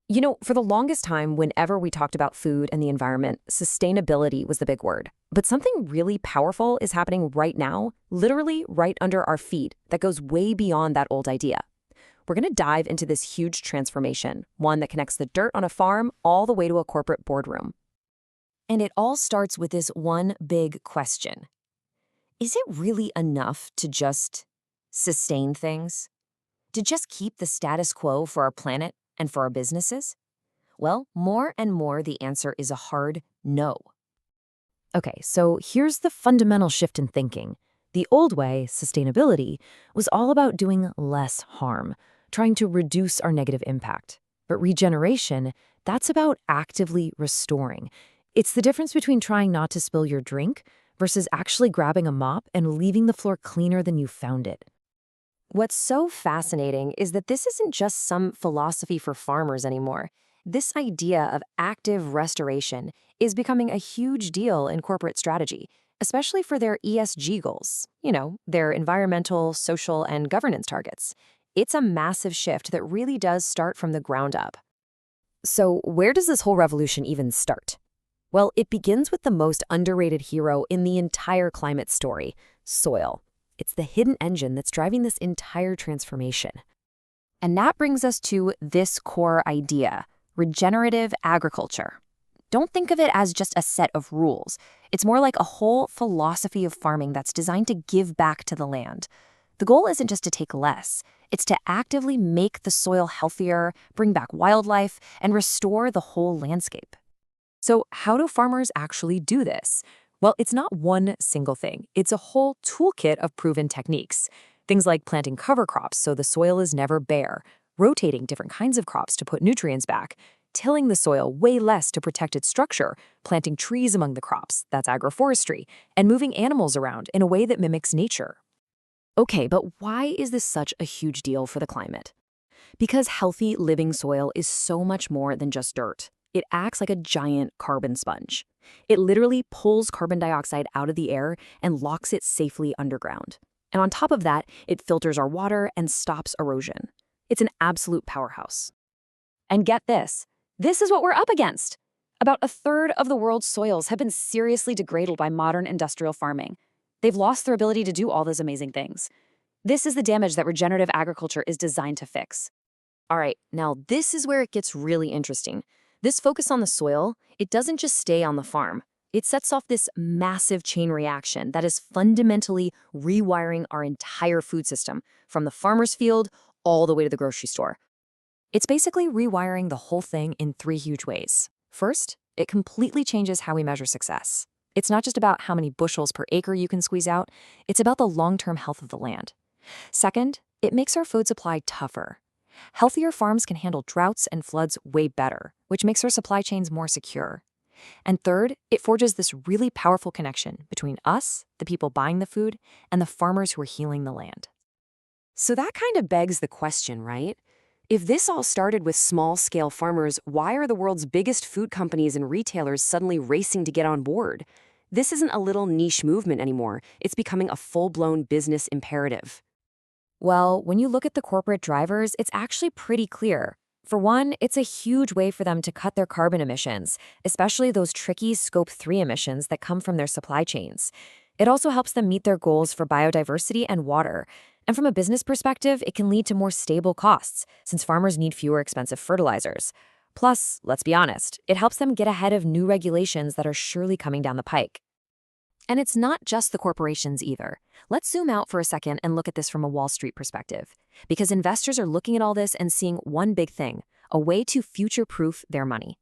For the longest time, whenever we talked about food and the environment, sustainability was the big word. But something really powerful is happening right now, literally right under our feet, that goes way beyond that old idea. We're going to dive into this huge transformation, one that connects the dirt on a farm all the way to a corporate boardroom. And it all starts with this one big question. Is it really enough to just sustain things? To just keep the status quo for our planet and for our businesses? Well, more and more the answer is a hard no. Okay, so here's the fundamental shift in thinking. The old way, sustainability, was all about doing less harm, trying to reduce our negative impact. But regeneration, that's about actively restoring. It's the difference between trying not to spill your drink versus actually grabbing a mop and leaving the floor cleaner than you found it. What's so fascinating is that this isn't just some philosophy for farmers anymore. This idea of active restoration is becoming a huge deal in corporate strategy, especially for their ESG goals, their environmental, social, and governance targets. It's a massive shift that really does start from the ground up. So where does this whole revolution even start? Well, it begins with the most underrated hero in the entire climate story, soil. It's the hidden engine that's driving this entire transformation. And that brings us to this core idea, regenerative agriculture. Don't think of it as just a set of rules. It's more like a whole philosophy of farming that's designed to give back to the land. The goal isn't just to take less. It's to actively make the soil healthier, bring back wildlife, and restore the whole landscape. So how do farmers actually do this? Well, it's not one single thing. It's a whole toolkit of proven techniques. Things like planting cover crops so the soil is never bare, rotating different kinds of crops to put nutrients back, tilling the soil way less to protect its structure, planting trees among the crops, that's agroforestry, and moving animals around in a way that mimics nature. Okay, but why is this such a huge deal for the climate? Because healthy, living soil is so much more than just dirt. It acts like a giant carbon sponge. It literally pulls carbon dioxide out of the air and locks it safely underground. And on top of that, it filters our water and stops erosion. It's an absolute powerhouse. And get this is what we're up against. About a third of the world's soils have been seriously degraded by modern industrial farming. They've lost their ability to do all those amazing things. This is the damage that regenerative agriculture is designed to fix. All right, now this is where it gets really interesting. This focus on the soil, it doesn't just stay on the farm. It sets off this massive chain reaction that is fundamentally rewiring our entire food system, from the farmer's field all the way to the grocery store. It's basically rewiring the whole thing in three huge ways. First, it completely changes how we measure success. It's not just about how many bushels per acre you can squeeze out, it's about the long-term health of the land. Second, it makes our food supply tougher. Healthier farms can handle droughts and floods way better, which makes our supply chains more secure. And third, it forges this really powerful connection between us, the people buying the food, and the farmers who are healing the land. So that kind of begs the question, right? If this all started with small-scale farmers, why are the world's biggest food companies and retailers suddenly racing to get on board? This isn't a little niche movement anymore. It's becoming a full-blown business imperative. Well, when you look at the corporate drivers, it's actually pretty clear. For one, it's a huge way for them to cut their carbon emissions, especially those tricky Scope 3 emissions that come from their supply chains. It also helps them meet their goals for biodiversity and water. And from a business perspective, it can lead to more stable costs, since farmers need fewer expensive fertilizers. Plus, let's be honest, it helps them get ahead of new regulations that are surely coming down the pike. And it's not just the corporations either. Let's zoom out for a second and look at this from a Wall Street perspective, because investors are looking at all this and seeing one big thing, a way to future-proof their money.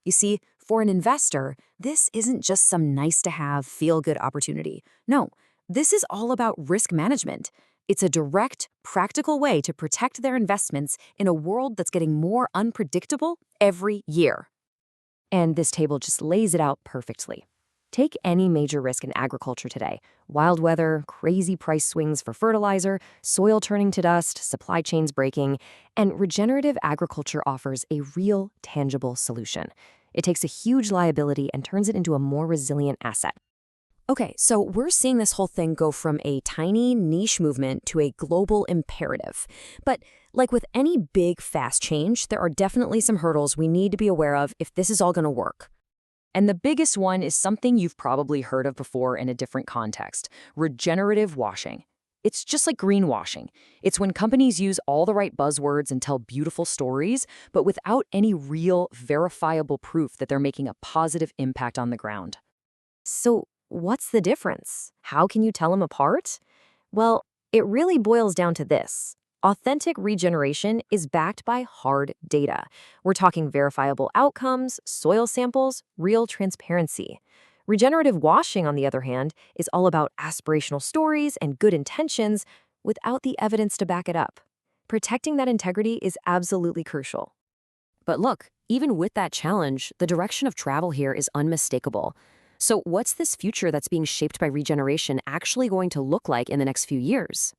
You see, for an investor, this isn't just some nice-to-have, feel-good opportunity. No, this is all about risk management. It's a direct, practical way to protect their investments in a world that's getting more unpredictable every year. And this table just lays it out perfectly. Take any major risk in agriculture today: wild weather, crazy price swings for fertilizer, soil turning to dust, supply chains breaking, and regenerative agriculture offers a real, tangible solution. It takes a huge liability and turns it into a more resilient asset. Okay, so we're seeing this whole thing go from a tiny niche movement to a global imperative. But like with any big, fast change, there are definitely some hurdles we need to be aware of if this is all going to work. And the biggest one is something you've probably heard of before in a different context: regenerative washing. It's just like greenwashing. It's when companies use all the right buzzwords and tell beautiful stories, but without any real, verifiable proof that they're making a positive impact on the ground. So, what's the difference? How can you tell them apart? Well, it really boils down to this. Authentic regeneration is backed by hard data. We're talking verifiable outcomes, soil samples, real transparency. Regenerative washing, on the other hand, is all about aspirational stories and good intentions without the evidence to back it up. Protecting that integrity is absolutely crucial. But look, even with that challenge, the direction of travel here is unmistakable. So what's this future that's being shaped by regeneration actually going to look like in the next few years?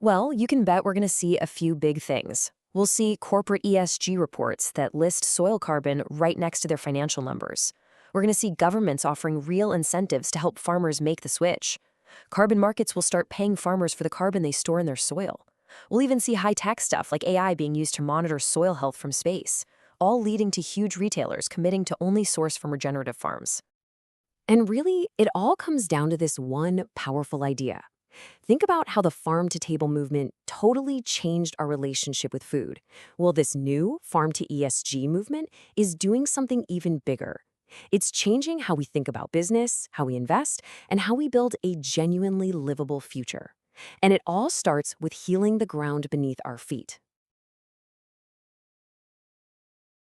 Well, you can bet we're going to see a few big things. We'll see corporate ESG reports that list soil carbon right next to their financial numbers. We're going to see governments offering real incentives to help farmers make the switch. Carbon markets will start paying farmers for the carbon they store in their soil. We'll even see high-tech stuff like AI being used to monitor soil health from space, all leading to huge retailers committing to only source from regenerative farms. And really, it all comes down to this one powerful idea. Think about how the farm-to-table movement totally changed our relationship with food. Well, this new farm-to-ESG movement is doing something even bigger. It's changing how we think about business, how we invest, and how we build a genuinely livable future. And it all starts with healing the ground beneath our feet.